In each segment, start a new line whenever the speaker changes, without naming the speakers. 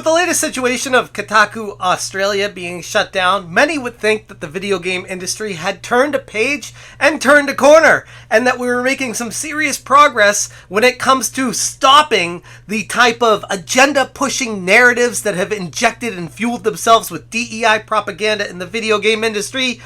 the latest situation of Kotaku Australia being shut down, many would think that the video game industry had turned a page and turned a corner, and that we were making some serious progress when it comes to stopping the type of agenda-pushing narratives that have injected and fueled themselves with DEI propaganda in the video game industry.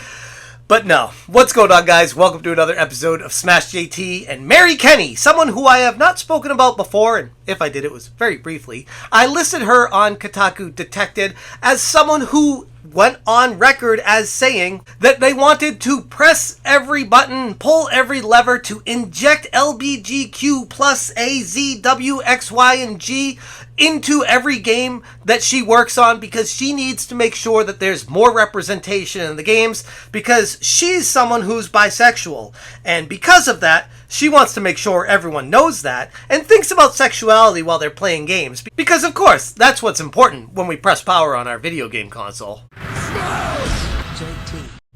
But no. What's going on, guys? Welcome to another episode of Smash JT and Mary Kenney, someone who I have not spoken about before, and if I did, it was very briefly. I listed her on Kotaku Detected as someone who went on record as saying that they wanted to press every button, pull every lever to inject LGBTQ plus A, Z, W, X, Y, and G into every game that she works on, because she needs to make sure that there's more representation in the games, because she's someone who's bisexual, and because of that, she wants to make sure everyone knows that and thinks about sexuality while they're playing games, because of course that's what's important when we press power on our video game console.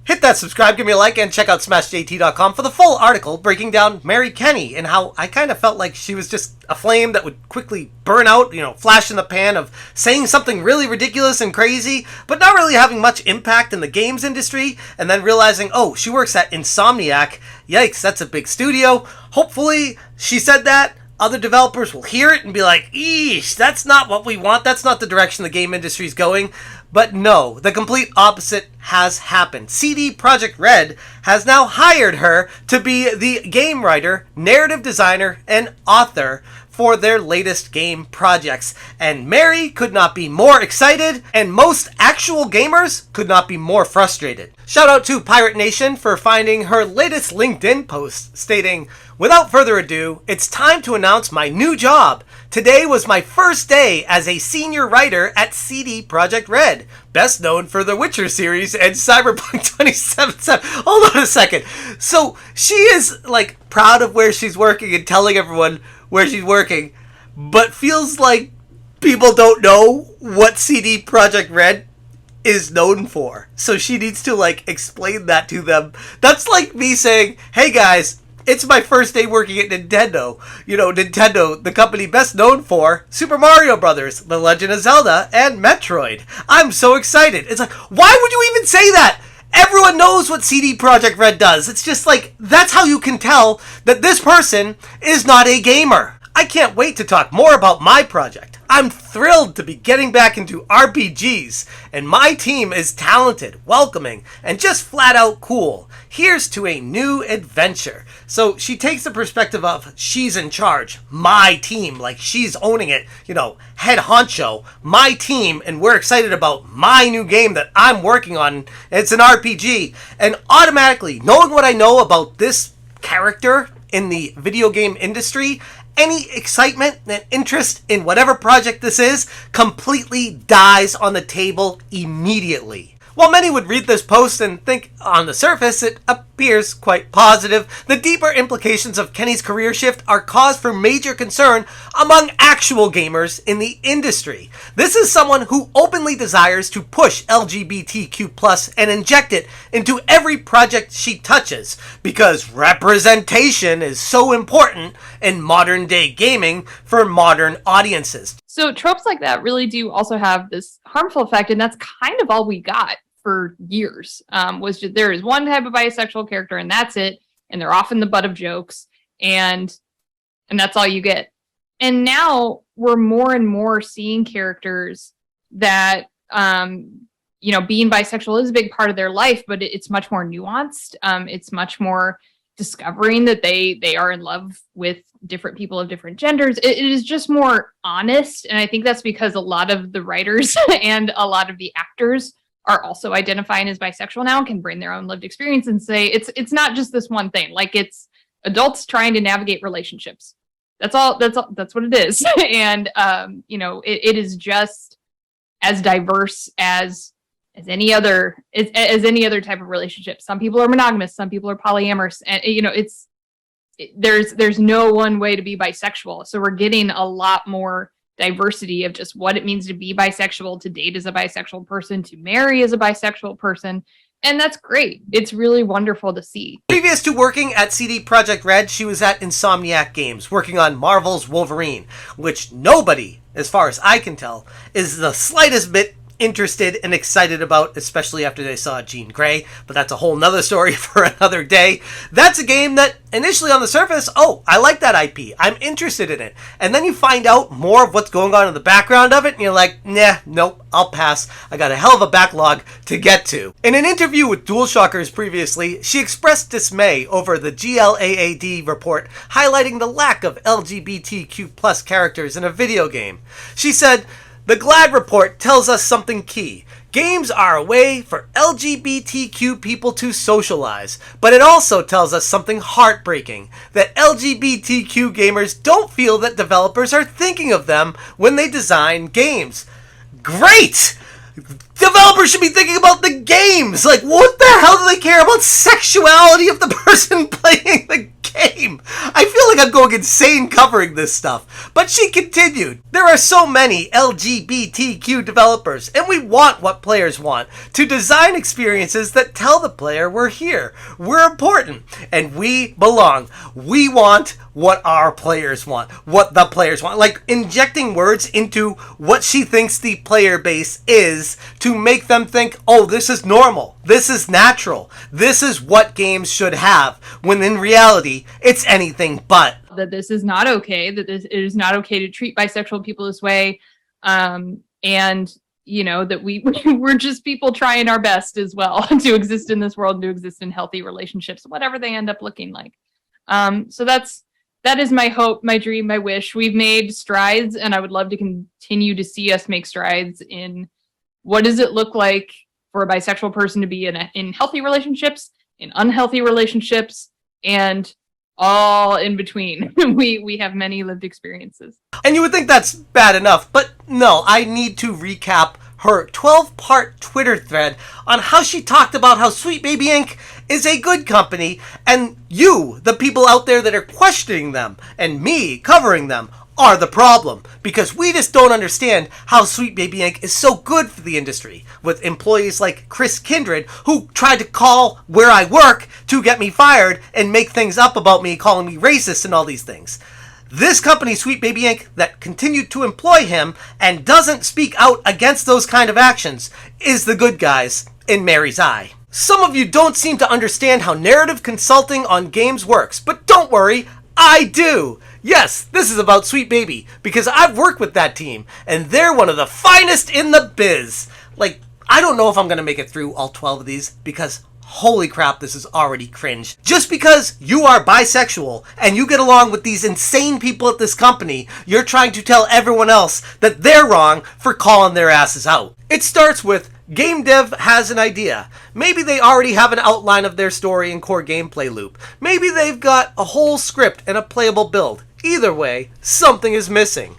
Hit that subscribe, give me a like, and check out SmashJT.com for the full article breaking down Mary Kenney and how I kind of felt like she was just a flame that would quickly burn out, flash in the pan of saying something really ridiculous and crazy, but not really having much impact in the games industry, and then realizing, oh, she works at Insomniac. Yikes, that's a big studio. Hopefully she said that other developers will hear it and be like, eesh, that's not what we want. That's not the direction the game industry is going. But no, the complete opposite has happened. CD Projekt Red has now hired her to be the game writer, narrative designer, and author for their latest game projects. And Mary could not be more excited, and most actual gamers could not be more frustrated. Shout out to Pirate Nation for finding her latest LinkedIn post stating, "Without further ado, it's time to announce my new job. Today was my first day as a senior writer at CD Projekt Red, best known for the Witcher series and Cyberpunk 2077. Hold on a second. So she is proud of where she's working and telling everyone where she's working, but feels like people don't know what CD Projekt Red is known for. So she needs to explain that to them. That's like me saying, hey guys, it's my first day working at Nintendo. Nintendo, the company best known for Super Mario Brothers, The Legend of Zelda, and Metroid. I'm so excited. It's like, why would you even say that? Everyone knows what CD Projekt Red does. It's just that's how you can tell that this person is not a gamer. I can't wait to talk more about my project. I'm thrilled to be getting back into RPGs, and my team is talented, welcoming, and just flat out cool. Here's to a new adventure. So she takes the perspective of she's in charge, my team, like she's owning it, head honcho, my team, and we're excited about my new game that I'm working on. It's an RPG, and automatically, knowing what I know about this character in the video game industry, any excitement and interest in whatever project this is completely dies on the table immediately. While many would read this post and think on the surface it appears quite positive, the deeper implications of Kenney's career shift are cause for major concern among actual gamers in the industry. This is someone who openly desires to push LGBTQ+ and inject it into every project she touches, because representation is so important in modern day gaming for modern audiences.
So tropes like that really do also have this harmful effect, and that's kind of all we got for years. Was just there is one type of bisexual character, and that's it, and they're often the butt of jokes, and that's all you get. And now we're more and more seeing characters that being bisexual is a big part of their life, but it's much more nuanced. It's much more discovering that they are in love with different people of different genders. It is just more honest, and I think that's because a lot of the writers and a lot of the actors are also identifying as bisexual now and can bring their own lived experience and say it's not just this one thing. It's adults trying to navigate relationships. That's what it is. And it is just as diverse as any other type of relationship. Some people are monogamous, some people are polyamorous, and there's no one way to be bisexual. So we're getting a lot more diversity of just what it means to be bisexual, to date as a bisexual person, to marry as a bisexual person. And that's great. It's really wonderful to see.
Previous to working at CD Projekt Red, she was at Insomniac Games, working on Marvel's Wolverine, which nobody as far as I can tell, is the slightest bit interested and excited about, especially after they saw Jean Grey, but that's a whole nother story for another day. That's a game that initially on the surface, oh, I like that IP, I'm interested in it, and then you find out more of what's going on in the background of it, and you're like, nah, nope, I'll pass. I got a hell of a backlog to get to. In an interview with DualShockers previously, she expressed dismay over the GLAAD report highlighting the lack of LGBTQ plus characters in a video game. She said, "The GLAD report tells us something key. Games are a way for LGBTQ people to socialize, but it also tells us something heartbreaking, that LGBTQ gamers don't feel that developers are thinking of them when they design games." Great! Developers should be thinking about the games! Like, what the hell do they care about sexuality of the person playing the game? I feel like I'm going insane covering this stuff. But she continued, "There are so many LGBTQ developers, and we want what players want. To design experiences that tell the player we're here, we're important, and we belong. We want what our players want, what the players want." Like, injecting words into what she thinks the player base is to make them think, oh, this is normal, this is natural, this is what games should have, when in reality, it's anything but.
That this is not okay, that it is not okay to treat bisexual people this way, and, you know, that we're just people trying our best as well to exist in this world, to exist in healthy relationships, whatever they end up looking like. So that is my hope, my dream, my wish. We've made strides, and I would love to continue to see us make strides in what does it look like for a bisexual person to be in healthy relationships, in unhealthy relationships, and all in between. We have many lived experiences.
And you would think that's bad enough, but no, I need to recap her 12-part Twitter thread on how she talked about how Sweet Baby Inc. is a good company, and you, the people out there that are questioning them, and me covering them, are the problem, because we just don't understand how Sweet Baby Inc. is so good for the industry, with employees like Chris Kindred, who tried to call where I work to get me fired and make things up about me, calling me racist and all these things. This company, Sweet Baby Inc., that continued to employ him and doesn't speak out against those kind of actions, is the good guys in Mary's eye. Some of you don't seem to understand how narrative consulting on games works, but don't worry, I do. Yes, this is about Sweet Baby, because I've worked with that team, and they're one of the finest in the biz. Like, I don't know if I'm going to make it through all 12 of these, because holy crap, this is already cringe. Just because you are bisexual and you get along with these insane people at this company, you're trying to tell everyone else that they're wrong for calling their asses out. It starts with game dev has an idea. Maybe they already have an outline of their story and core gameplay loop. Maybe they've got a whole script and a playable build. Either way, something is missing.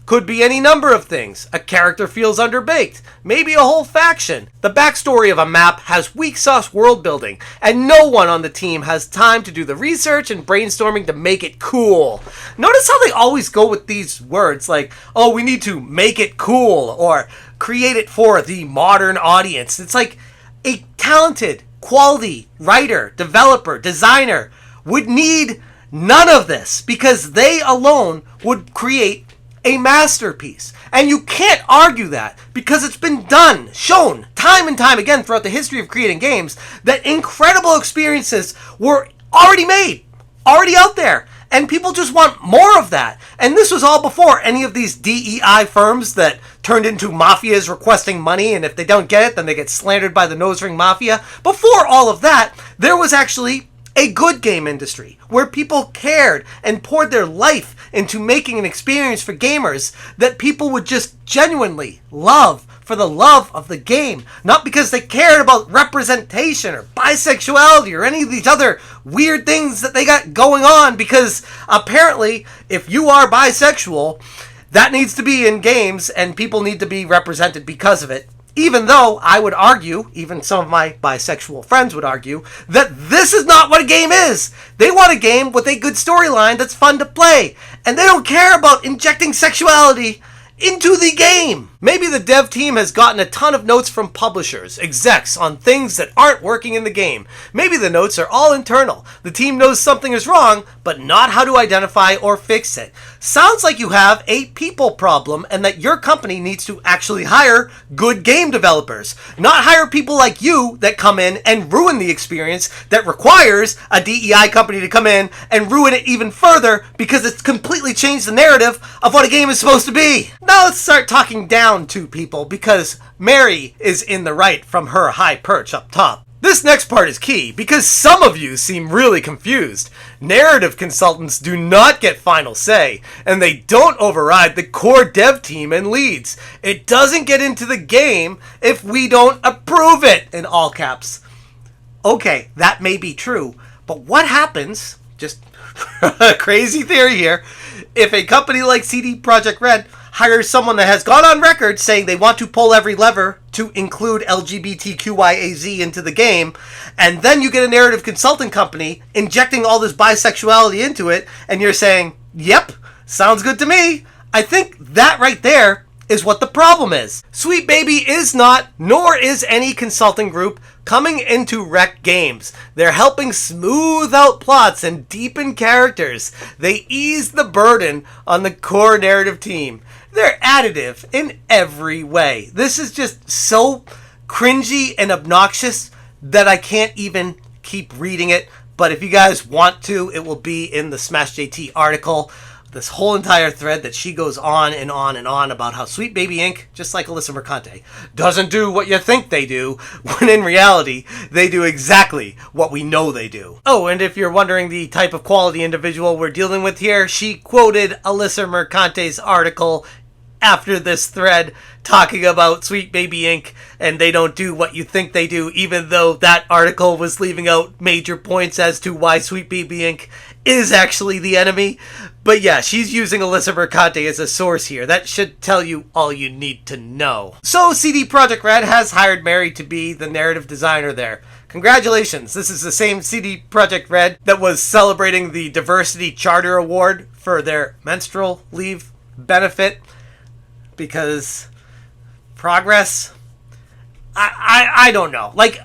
Could be any number of things. A character feels underbaked. Maybe a whole faction. The backstory of a map has weak sauce world building, and no one on the team has time to do the research and brainstorming to make it cool. Notice how they always go with these words like, oh, we need to make it cool, or create it for the modern audience. It's like a talented, quality writer, developer, designer would need none of this, because they alone would create a masterpiece. And you can't argue that, because it's been done, shown time and time again throughout the history of creating games that incredible experiences were already made, already out there, and people just want more of that. And this was all before any of these DEI firms that turned into mafias requesting money, and if they don't get it, then they get slandered by the nose ring mafia. Before all of that, there was actually a good game industry where people cared and poured their life into making an experience for gamers that people would just genuinely love for the love of the game, not because they cared about representation or bisexuality or any of these other weird things that they got going on, because apparently if you are bisexual, that needs to be in games and people need to be represented because of it. Even though I would argue, even some of my bisexual friends would argue, that this is not what a game is. They want a game with a good storyline that's fun to play. And they don't care about injecting sexuality into the game. Maybe the dev team has gotten a ton of notes from publishers, execs, on things that aren't working in the game. Maybe the notes are all internal. The team knows something is wrong, but not how to identify or fix it. Sounds like you have a people problem and that your company needs to actually hire good game developers. Not hire people like you that come in and ruin the experience that requires a DEI company to come in and ruin it even further because it's completely changed the narrative of what a game is supposed to be. Now let's start talking down to people because Mary is in the right from her high perch up top. This next part is key because some of you seem really confused. Narrative consultants do not get final say, and they don't override the core dev team and leads. It doesn't get into the game if we don't approve it, in all caps. Okay, that may be true, but what happens, just a crazy theory here, if a company like CD Projekt Red hires someone that has gone on record saying they want to pull every lever to include LGBTQIAZ into the game, and then you get a narrative consulting company injecting all this bisexuality into it, and you're saying, yep, sounds good to me. I think that right there is what the problem is. Sweet Baby is not, nor is any consulting group coming into wreck games. They're helping smooth out plots and deepen characters. They ease the burden on the core narrative team. They're additive in every way. This is just so cringy and obnoxious that I can't even keep reading it. But if you guys want to, it will be in the Smash JT article. This whole entire thread that she goes on and on and on about how Sweet Baby Inc., just like Alyssa Mercante, doesn't do what you think they do, when in reality, they do exactly what we know they do. Oh, and if you're wondering the type of quality individual we're dealing with here, she quoted Alyssa Mercante's article after this thread talking about Sweet Baby Inc. and they don't do what you think they do, even though that article was leaving out major points as to why Sweet Baby Inc. is actually the enemy. But yeah, she's using Alyssa Mercante as a source here. That should tell you all you need to know. So CD Projekt Red has hired Mary to be the narrative designer there. Congratulations, this is the same CD Projekt Red that was celebrating the Diversity Charter Award for their menstrual leave benefit. Because progress, I don't know. Like,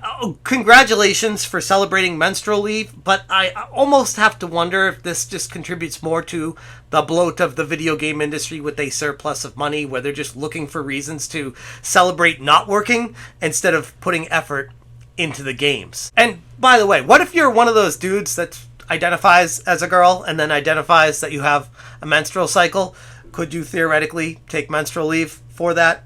congratulations for celebrating menstrual leave, but I almost have to wonder if this just contributes more to the bloat of the video game industry with a surplus of money, where they're just looking for reasons to celebrate not working instead of putting effort into the games. And by the way, what if you're one of those dudes that identifies as a girl and then identifies that you have a menstrual cycle? Could you theoretically take menstrual leave for that?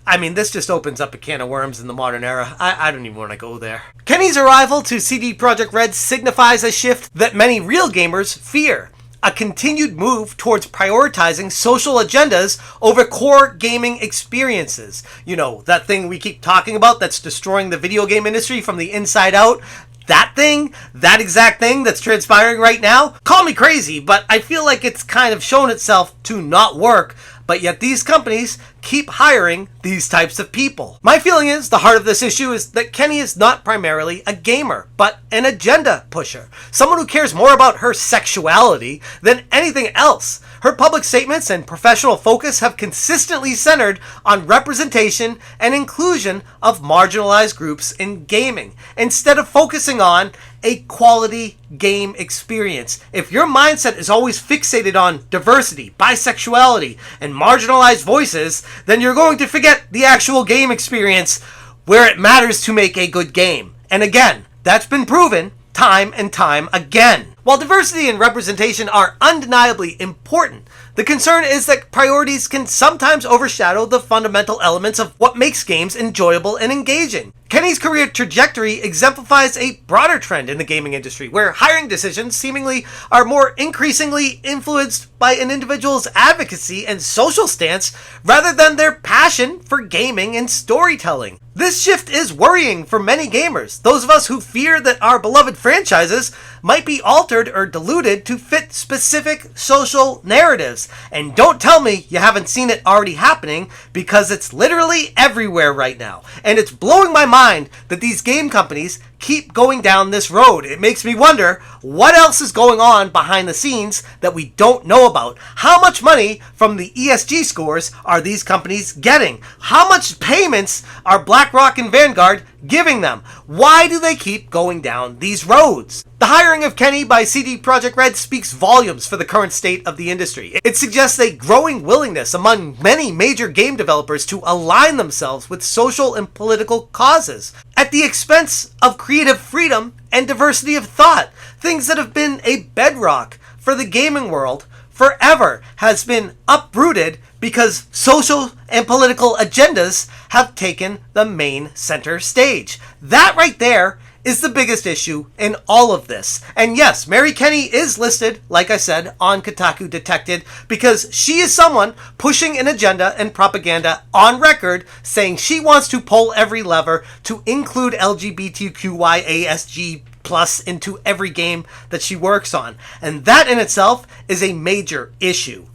I mean, this just opens up a can of worms in the modern era. I don't even want to go there. Kenney's arrival to CD Projekt Red signifies a shift that many real gamers fear. A continued move towards prioritizing social agendas over core gaming experiences. You know, that thing we keep talking about that's destroying the video game industry from the inside out. That thing, that exact thing that's transpiring right now, call me crazy, but I feel like it's kind of shown itself to not work, but yet these companies keep hiring these types of people. My feeling is the heart of this issue is that Kenney is not primarily a gamer, but an agenda pusher. Someone who cares more about her sexuality than anything else. Her public statements and professional focus have consistently centered on representation and inclusion of marginalized groups in gaming, instead of focusing on a quality game experience. If your mindset is always fixated on diversity, bisexuality, and marginalized voices, then you're going to forget the actual game experience where it matters to make a good game. And again, that's been proven time and time again. While diversity and representation are undeniably important, the concern is that priorities can sometimes overshadow the fundamental elements of what makes games enjoyable and engaging. Kenney's career trajectory exemplifies a broader trend in the gaming industry, where hiring decisions seemingly are more increasingly influenced by an individual's advocacy and social stance rather than their passion for gaming and storytelling. This shift is worrying for many gamers, those of us who fear that our beloved franchises might be altered or diluted to fit specific social narratives. is. And don't tell me you haven't seen it already happening, because it's literally everywhere right now. And it's blowing my mind that these game companies keep going down this road. It makes me wonder what else is going on behind the scenes that we don't know about. How much money from the ESG scores are these companies getting? How much payments are BlackRock and Vanguard giving them? Why do they keep going down these roads? The hiring of Kenney by CD Projekt Red speaks volumes for the current state of the industry. It suggests a growing willingness among many major game developers to align themselves with social and political causes at the expense of creative freedom and diversity of thought. Things that have been a bedrock for the gaming world forever has been uprooted because social and political agendas have taken the main center stage. That right there is the biggest issue in all of this. And yes, Mary Kenney is listed, like I said, on Kotaku Detected, because she is someone pushing an agenda and propaganda on record, saying she wants to pull every lever to include LGBTQIASG plus into every game that she works on. And that in itself is a major issue.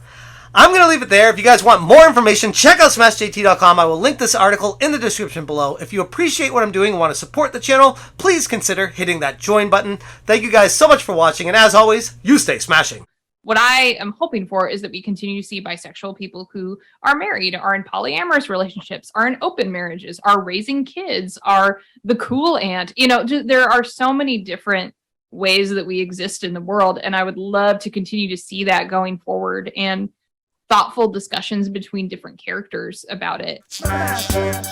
I'm going to leave it there. If you guys want more information, check out smashjt.com. I will link this article in the description below. If you appreciate what I'm doing and want to support the channel, please consider hitting that join button. Thank you guys so much for watching, and as always, you stay smashing.
What I am hoping for is that we continue to see bisexual people who are married, are in polyamorous relationships, are in open marriages, are raising kids, are the cool aunt. You know, there are so many different ways that we exist in the world, and I would love to continue to see that going forward, and thoughtful discussions between different characters about it.
Smash it,